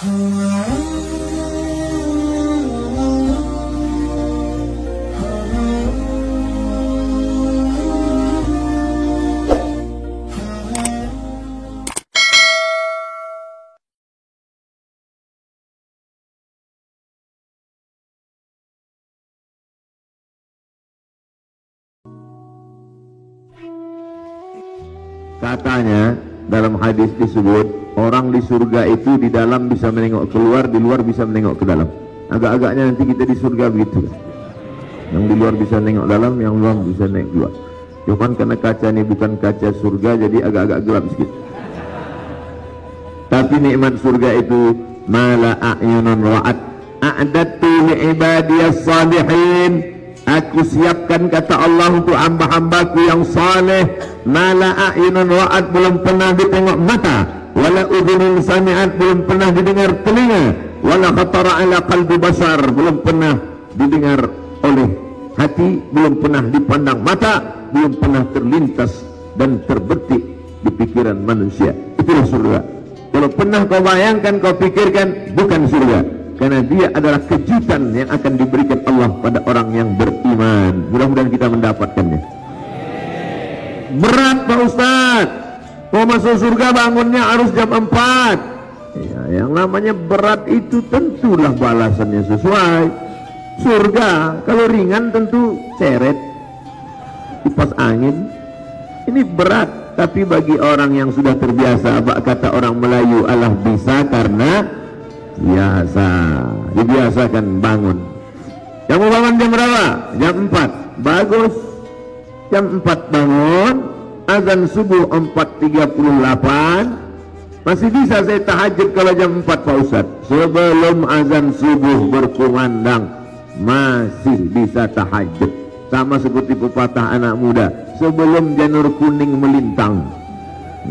Katanya dalam hadis disebut orang di surga itu di dalam bisa menengok keluar, di luar bisa menengok ke dalam. Agak-agaknya nanti kita di surga begitu. Yang di luar bisa nengok dalam, yang luar bisa nengok keluar. Cuman karena kaca ini bukan kaca surga, jadi agak-agak gelap sedikit. Tapi nikmat surga itu mala a'yunun ra'at a'dadtu li'ibadiyas salihin. Aku siapkan, kata Allah, untuk hamba-hambaku yang saleh, mala a'yunun ra'at, belum pernah ditengok mata, wala udhunun sami'at, belum pernah didengar telinga, wala khatara ala qalbi basar, belum pernah didengar oleh hati, belum pernah dipandang mata, belum pernah terlintas dan terbetik di pikiran manusia. Itulah surga. Kalau pernah kau bayangkan, kau pikirkan, bukan surga, karena dia adalah kejutan yang akan diberikan Allah pada orang yang beriman. Mudah-mudahan kita mendapatkannya. Berat Pak Ustaz, mau masuk surga bangunnya harus jam 4. Ya, yang namanya berat itu tentulah balasannya sesuai. Surga kalau ringan tentu seret, kipas angin. Ini berat, tapi bagi orang yang sudah terbiasa, kata orang Melayu, Allah bisa karena biasa. Dibiasakan bangun. Kamu bangun jam berapa? Jam 4. Bagus. Jam 4 bangun, azan subuh 4.38. Masih bisa saya tahajud kalau jam 4 Pak Ustaz. Sebelum azan subuh berkumandang masih bisa tahajud. Sama seperti pepatah anak muda, sebelum janur kuning melintang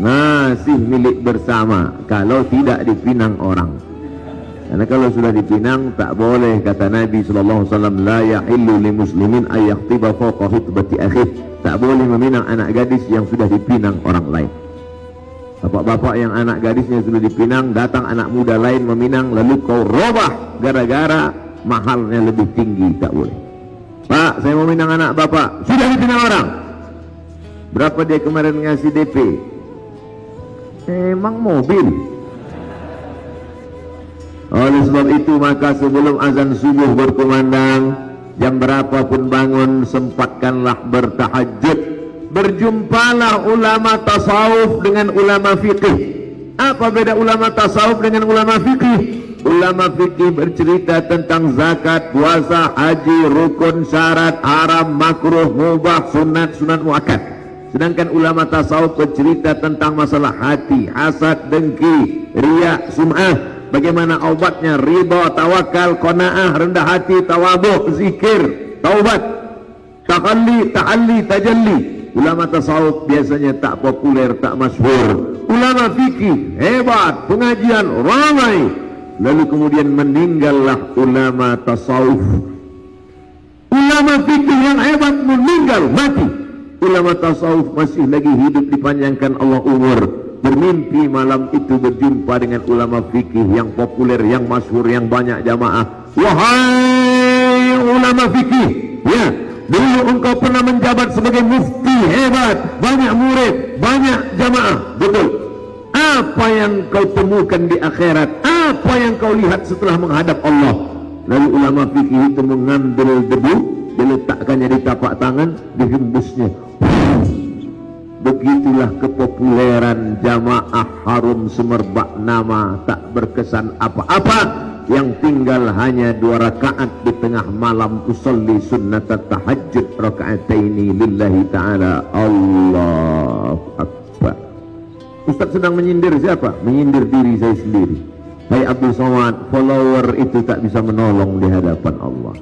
masih milik bersama, kalau tidak dipinang orang. Karena kalau sudah dipinang tak boleh, kata Nabi SAW, la yahillu li muslimin ayyaktiba fawqa khutbati akhih. Tak boleh meminang anak gadis yang sudah dipinang orang lain. Bapak-bapak yang anak gadisnya sudah dipinang, datang anak muda lain meminang, lalu kau robah gara-gara mahalnya lebih tinggi, tak boleh. Pak, saya mau minang anak bapak, sudah dipinang orang. Berapa dia kemarin ngasih DP? Emang mobil. Oleh sebab itu, maka sebelum azan subuh berkumandang, jam berapapun bangun, sempatkanlah bertahajud. Berjumpalah ulama tasawuf dengan ulama fikih. Apa beda ulama tasawuf dengan ulama fikih? Ulama fikih bercerita tentang zakat, puasa, haji, rukun, syarat, haram, makruh, mubah, sunat, sunat muakkad. Sedangkan ulama tasawuf bercerita tentang masalah hati, hasad, dengki, riya, sum'ah. Bagaimana obatnya? Ridha, tawakal, qanaah, rendah hati, tawadhu, zikir, taubat, ta'alli, tajalli. Ulama tasawuf biasanya tak populer, tak masyhur. Ulama fikih hebat, pengajian ramai. Lalu kemudian meninggallah ulama tasawuf. Ulama fikih yang hebat meninggal, mati. Ulama tasawuf masih lagi hidup, dipanjangkan Allah umur. Bermimpi malam itu berjumpa dengan ulama fikih yang populer, yang masyhur, yang banyak jamaah. Wahai ulama fikih, ya, dulu engkau pernah menjabat sebagai mufti hebat, banyak murid, banyak jamaah, betul. Apa yang kau temukan di akhirat? Apa yang kau lihat setelah menghadap Allah? Lalu ulama fikih itu mengambil debu, diletakkannya di tapak tangan, dihembusnya. Begitulah kepopuleran jamaah harum semerbak nama, tak berkesan apa-apa. Yang tinggal hanya 2 rakaat di tengah malam, usolli sunnat tahajud raka'ataini lillahi ta'ala. Allahu Akbar. Ustaz sedang menyindir siapa? Menyindir diri saya sendiri. Hai Abdul Somad, follower itu tak bisa menolong di hadapan Allah.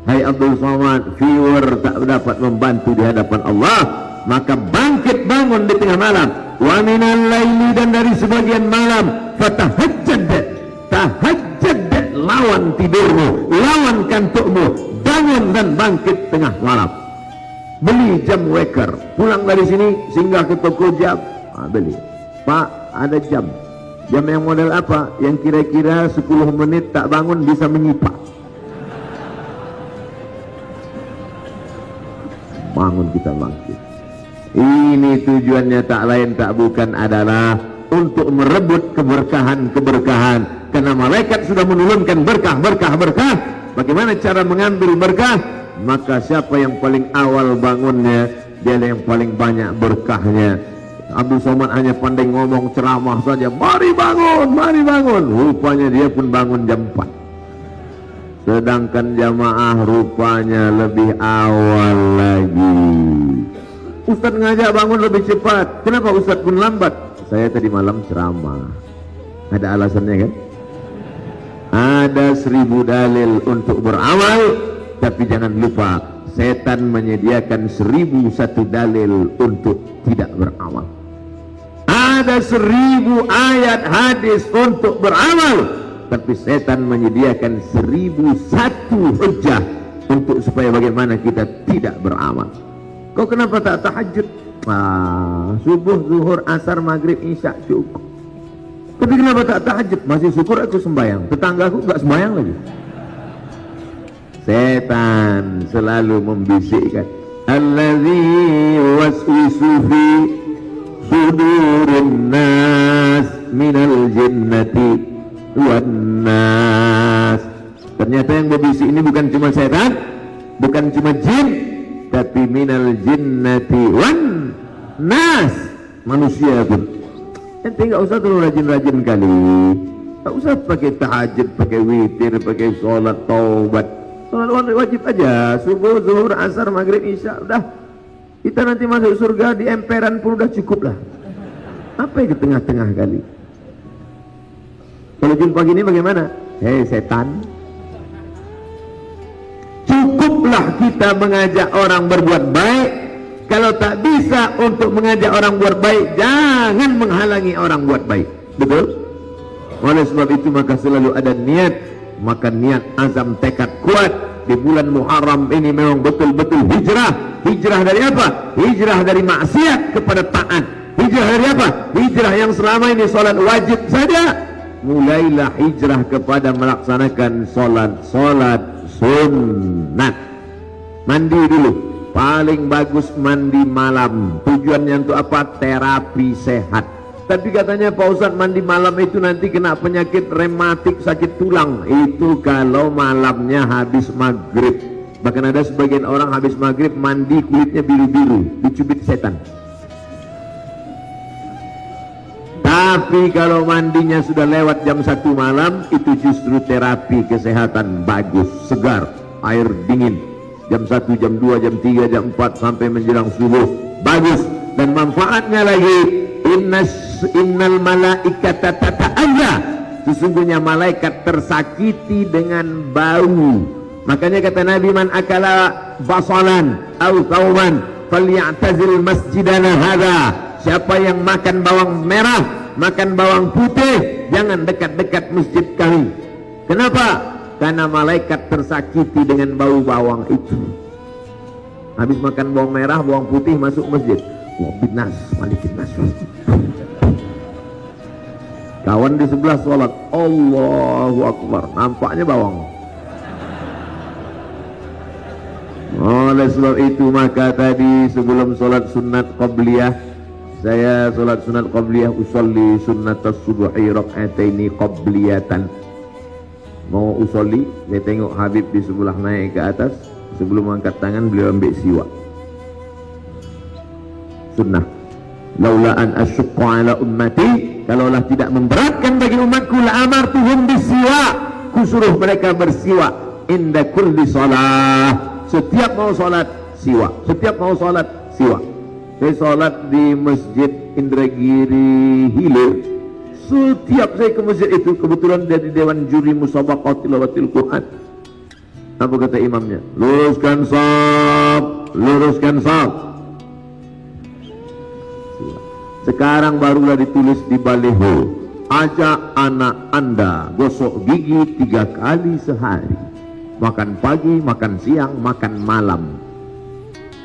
Hai Abdul Somad, viewer tak dapat membantu di hadapan Allah. Maka bangkit bangun di tengah malam, wa minal laili, dan dari sebagian malam, fatahajjad, tahajjad, lawan tidurmu, lawan kantukmu, bangun dan bangkit tengah malam. Beli jam waker, pulang dari sini singgah ke toko jam, beli. Pak, ada jam Jam yang model apa? Yang kira-kira 10 menit tak bangun bisa menyipak. Bangun kita bangkit. Ini tujuannya tak lain tak bukan adalah untuk merebut keberkahan-keberkahan. Karena malaikat sudah menurunkan berkah. Bagaimana cara mengambil berkah? Maka siapa yang paling awal bangunnya, dia yang paling banyak berkahnya. Abdul Somad hanya pandai ngomong ceramah saja, mari bangun. Rupanya dia pun bangun jam 4. Sedangkan jamaah rupanya lebih awal lagi. Ustaz ngajak bangun lebih cepat. Kenapa Ustaz pun lambat? Saya tadi malam ceramah. Ada alasannya kan? Ada 1000 dalil untuk beramal, tapi jangan lupa setan menyediakan 1001 dalil untuk tidak beramal. Ada 1000 ayat hadis untuk beramal, tapi setan menyediakan 1001 hujah untuk supaya bagaimana kita tidak beramal. Kau kenapa tak tahajud? Subuh, zuhur, asar, maghrib, isya cukup. Tapi kenapa tak tahajud? Masih syukur aku sembahyang. Tetanggaku gak sembahyang lagi. Setan selalu membisikkan, allazi waswisu fi sudurin nas minal jinnati wan nas. Ternyata yang berbisik ini bukan cuma setan, bukan cuma jin, tapi minal jinnati wan nas, manusia pun. Ente nggak usah terlalu rajin-rajin kali, nggak usah pakai tahajud, pakai witir, pakai sholat taubat. Sholat wajib aja, subuh, zuhur, asar, maghrib, isya, udah. Kita nanti masuk surga di emperan pun udah cukup lah. Apa yang di tengah-tengah kali? Kalau jumpa gini bagaimana? Hei setan, cukuplah kita mengajak orang berbuat baik. Kalau tak bisa untuk mengajak orang buat baik, jangan menghalangi orang buat baik. Betul? Oleh sebab itu maka selalu ada niat. Maka niat, azam, tekad kuat. Di bulan Muharram ini memang betul-betul hijrah. Hijrah dari apa? Hijrah dari maksiat kepada taat. Hijrah dari apa? Hijrah yang selama ini solat wajib saja, mulailah hijrah kepada melaksanakan solat sunat. Mandi dulu. Paling bagus mandi malam. Tujuannya untuk apa? Terapi sehat. Tapi katanya Pak Ustadz, mandi malam itu nanti kena penyakit rematik, sakit tulang. Itu kalau malamnya habis maghrib. Bahkan ada sebagian orang habis maghrib mandi kulitnya biru-biru, dicubit setan. Tapi kalau mandinya sudah lewat jam 1 malam, itu justru terapi kesehatan bagus, segar, air dingin. Jam 1, jam 2, jam 3, jam 4 sampai menjelang subuh, bagus. Dan manfaatnya lagi, innal malaikata tata'adza, sesungguhnya malaikat tersakiti dengan bau. Makanya kata Nabi, man akala basalan au thawman falyatazil masjidana hadza. Siapa yang makan bawang merah, makan bawang putih, jangan dekat-dekat masjid kami. Kenapa? Karena malaikat tersakiti dengan bau bawang itu. Habis makan bawang merah, bawang putih, masuk masjid, binas, malikin masuk. Kawan di sebelah sholat, Allahu Akbar, nampaknya bawang. Oleh sebab itu maka tadi sebelum sholat sunat qabliyah, saya sholat sunat qabliyah, usolli sunnatas subuhi rak'ataini qabliyatan. Mau usolli, saya tengok Habib di sebelah naik ke atas, sebelum angkat tangan beliau ambil siwak. Sunnah. Laula an asyqa ala ummati, kalaulah tidak memberatkan bagi umatku, la amartuhum bisiwak, kusuruh mereka bersiwak inda kulli salah. Setiap mau salat siwak, setiap mau salat siwak. Saya salat di Masjid Indragiri Hilir. Setiap saya ke masjid itu, kebetulan dari Dewan Juri Musabaqah Tilawatil Quran. Apa kata imamnya? Luruskan shaf, luruskan shaf. Sekarang barulah ditulis di baliho, ajak anak Anda gosok gigi 3 kali sehari. Makan pagi, makan siang, makan malam.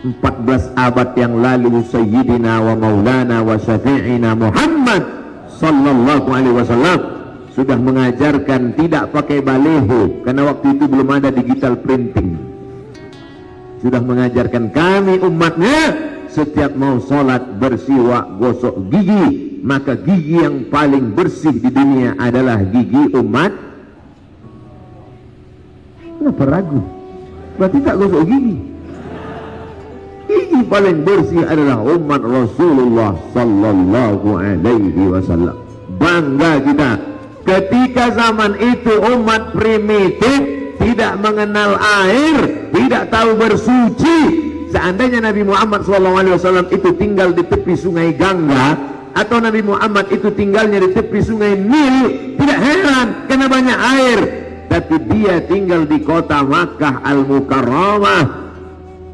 14 abad yang lalu Sayyidina wa Maulana wa Syafi'ina Muhammad sallallahu alaihi wasallam sudah mengajarkan tidak pakai baleho, karena waktu itu belum ada digital printing. Sudah mengajarkan kami umatnya setiap mau sholat bersiwak gosok gigi, maka gigi yang paling bersih di dunia adalah gigi umat. Kenapa ragu? Berarti tak gosok gigi. Gigi paling bersih adalah umat Rasulullah sallallahu alaihi wasallam. Bangga kita. Ketika zaman itu umat primitif, tidak mengenal air, tidak tahu bersuci. Seandainya Nabi Muhammad SAW itu tinggal di tepi sungai Gangga, atau Nabi Muhammad itu tinggalnya di tepi sungai Nil, tidak heran karena banyak air. Tapi dia tinggal di kota Makkah Al-Mukarramah.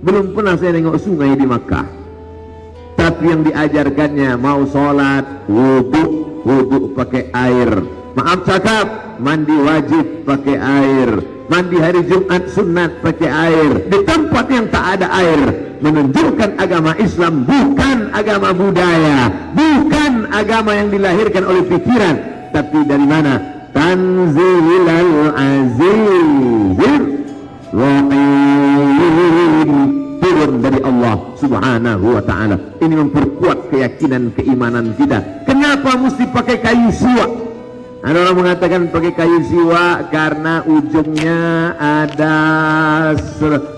Belum pernah saya tengok sungai di Makkah. Tapi yang diajarkannya mau sholat, wudhu pakai air. Maaf cakap, mandi wajib pakai air, mandi hari Jumat sunat pakai air, di tempat yang tak ada air. Menunjukkan agama Islam bukan agama budaya, bukan agama yang dilahirkan oleh pikiran, tapi dari mana? Tanzilal azizir rahim, turun dari Allah subhanahu wa ta'ala. Ini memperkuat keyakinan keimanan kita. Kenapa mesti pakai kayu siwak? Ada orang mengatakan pakai kayu siwak karena ujungnya ada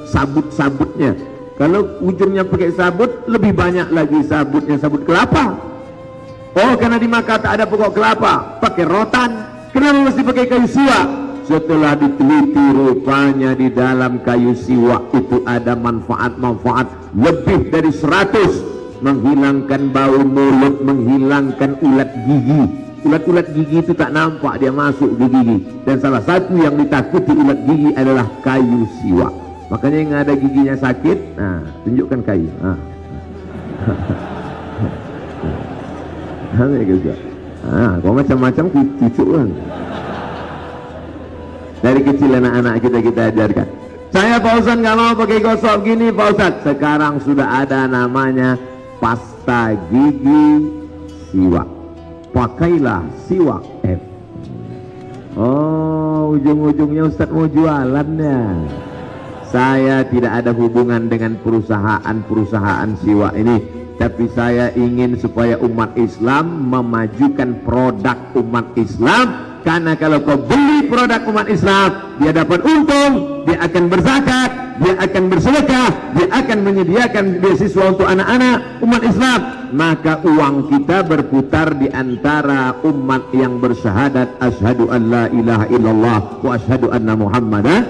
sabut-sabutnya. Kalau ujungnya pakai sabut, lebih banyak lagi sabutnya, sabut kelapa. Oh, karena di Makkah tak ada pokok kelapa, pakai rotan. Kenapa mesti pakai kayu siwak? Setelah diteliti, rupanya di dalam kayu siwak itu ada manfaat-manfaat lebih dari 100. Menghilangkan bau mulut, menghilangkan ulat gigi. Ulat-ulat gigi itu tak nampak, dia masuk ke gigi. Dan salah satu yang ditakuti ulat gigi adalah kayu siwak. Makanya yang ada giginya sakit, nah, tunjukkan kayu. Kalau macam-macam cucuk kan. Dari kecil anak-anak kita ajarkan. Saya Pak Ustaz nggak mau pakai gosok gini Pak Ustaz. Sekarang sudah ada namanya pasta gigi siwak. Pakailah siwak F. Oh, ujung-ujungnya Ustaz mau jualannya. Saya tidak ada hubungan dengan perusahaan siwak ini, tapi saya ingin supaya umat Islam memajukan produk umat Islam. Karena kalau kau beli produk umat Islam, dia dapat untung, dia akan berzakat, dia akan bersedekah, dia akan menyediakan beasiswa untuk anak-anak umat Islam. Maka uang kita berputar di antara umat yang bersyahadat asyhadu an la ilaha illallah wa asyhadu anna muhammadan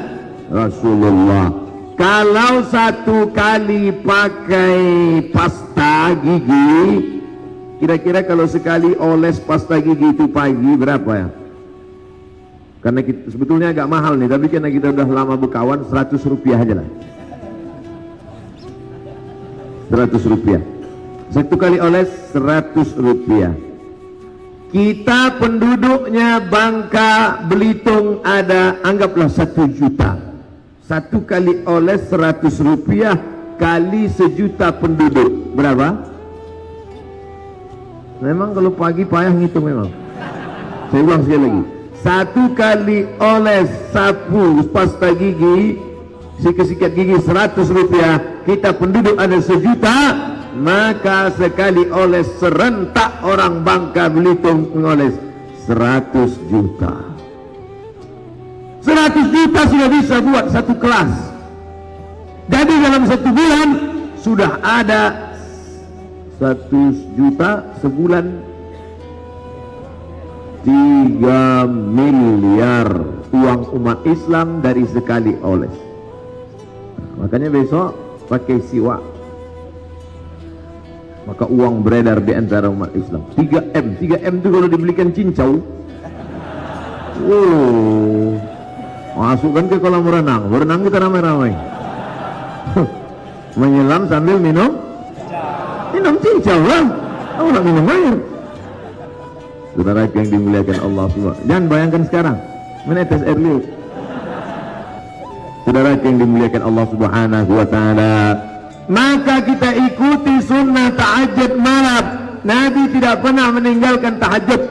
rasulullah. Kalau satu kali pakai pasta gigi, kira-kira kalau sekali oles pasta gigi itu pagi berapa ya? Karena kita, sebetulnya agak mahal nih, tapi karena kita udah lama berkawan, 100 rupiah aja lah. 100 rupiah. Satu kali oles 100 rupiah. Kita penduduknya Bangka Belitung ada, anggaplah 1 juta. Satu kali oles 100 rupiah kali 1 juta penduduk. Berapa? Memang kalau pagi payah ngitung memang. Saya ulang sekali lagi. Satu kali oles sapu pasta gigi, sikat-sikat gigi 100 rupiah, kita penduduk ada 1 juta, maka sekali oles serentak orang Bangka Belitung mengoles 100 juta. 100 juta sudah bisa buat satu kelas. Jadi dalam 1 bulan sudah ada 1 juta sebulan 3 miliar uang umat Islam dari sekali oles. Makanya besok pakai siwak, maka uang beredar di antara umat Islam. 3M itu kalau dibelikan cincau, masukkan ke kolam berenang kita ramai-ramai. Menyelam sambil minum cincau lah. Orang minum air. Saudara yang dimuliakan Allah SWT, jangan bayangkan sekarang menetes air liur. Saudara yang dimuliakan Allah Subhanahu wa ta'ala, maka kita ikuti sunnah tahajud malam. Nabi tidak pernah meninggalkan tahajud.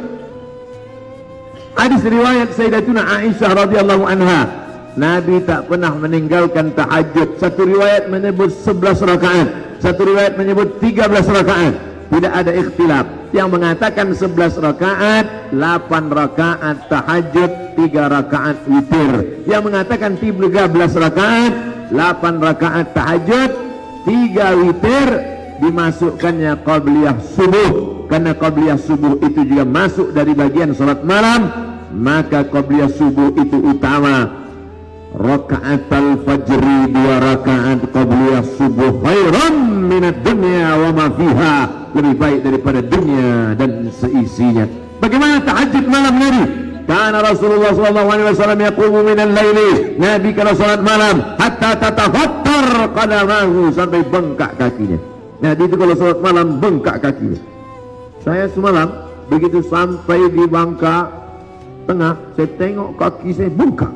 Hadis riwayat Sayyidatuna Aisyah radhiyallahu anha, Nabi tak pernah meninggalkan tahajud. Satu riwayat menyebut 11 rakaat, satu riwayat menyebut 13 rakaat. Tidak ada ikhtilaf. Yang mengatakan 11 rakaat, 8 rakaat tahajud, 3 rakaat witir. Yang mengatakan 13 rakaat, 8 rakaat tahajud, 3 witir, dimasukkannya qabliyah subuh. Karena qabliyah subuh itu juga masuk dari bagian salat malam, maka qabliyah subuh itu utama. Rakaat al-fajri 2 rakaat qabliyah subuh khairan minad dunya wa ma fiha, lebih baik daripada dunia dan seisinya. Bagaimana tahajud malam Nabi? Karena Rasulullah SAW yaqumu minal laili, Nabi kalau salat malam hatta tatafattar qadamahu, sampai bengkak kakinya. Nabi itu kalau salat malam bengkak kakinya. Saya semalam begitu sampai di Bangka Tengah, saya tengok kaki saya bengkak.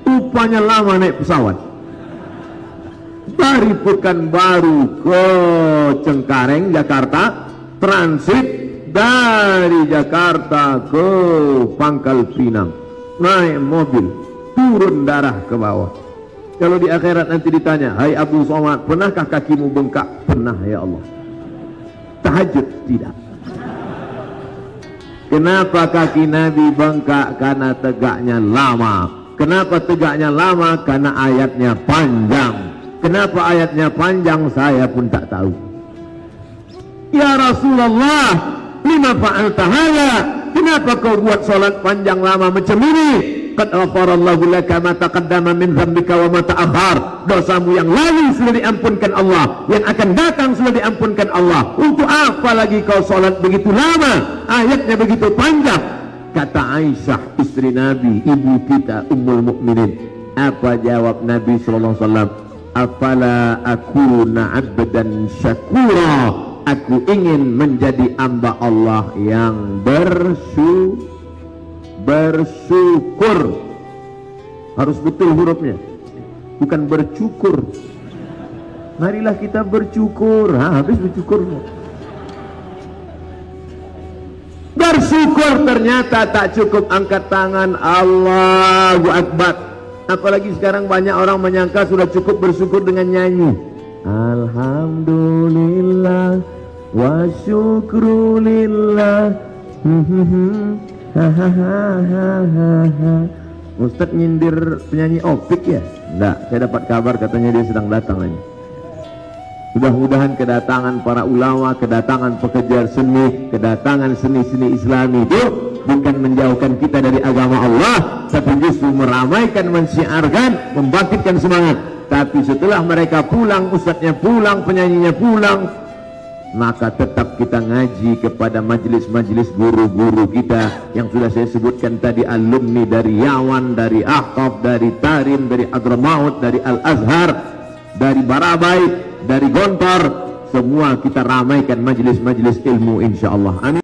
Rupanya lama naik pesawat dari Pekanbaru ke Cengkareng, Jakarta, transit dari Jakarta ke Pangkal Pinang, naik mobil, turun darah ke bawah. Kalau di akhirat nanti ditanya, hai Abu Somad, pernahkah kakimu bengkak? Pernah ya Allah. Tahajud tidak. Kenapa kaki Nabi bengkak? Karena tegaknya lama. Kenapa tegaknya lama? Karena ayatnya panjang. Kenapa ayatnya panjang? Saya pun tak tahu. Ya Rasulullah, lima fa'alta hadza? Kenapa kau buat salat panjang lama macam ini? Qad ghafarallahu laka ma taqaddama min dzambika wa ma ta'akhkhar. Dosamu yang lalu sudah diampunkan Allah, yang akan datang sudah diampunkan Allah. Untuk apa lagi kau salat begitu lama? Ayatnya begitu panjang. Kata Aisyah, istri Nabi, ibu kita, Ummul Mukminin. Apa jawab Nabi sallallahu alaihi wasallam? Afala akuna 'abdan syakura. Aku ingin menjadi hamba Allah yang bersyukur. Harus betul hurufnya, bukan bercukur. Marilah kita bersyukur. Habis bersyukur. Bersyukur ternyata tak cukup angkat tangan Allahu Akbar. Apalagi sekarang banyak orang menyangka sudah cukup bersyukur dengan nyanyi. Alhamdulillah wa syukrulillah. Ustadz nyindir penyanyi opik ya? Enggak, saya dapat kabar katanya dia sedang datang lagi. Mudah-mudahan kedatangan para ulama, kedatangan pekerja seni, kedatangan seni-seni Islami itu bukan menjauhkan kita dari agama Allah, tapi justru meramaikan, mensiarkan, membangkitkan semangat. Tapi setelah mereka pulang, ustadznya pulang, penyanyinya pulang, maka tetap kita ngaji kepada majelis-majelis guru-guru kita yang sudah saya sebutkan tadi, alumni dari Yawan, dari Ahqaf, dari Tarim, dari Hadramaut, dari Al-Azhar, dari Barabai, dari Gontor. Semua kita ramaikan majelis-majelis ilmu insyaallah. Amin.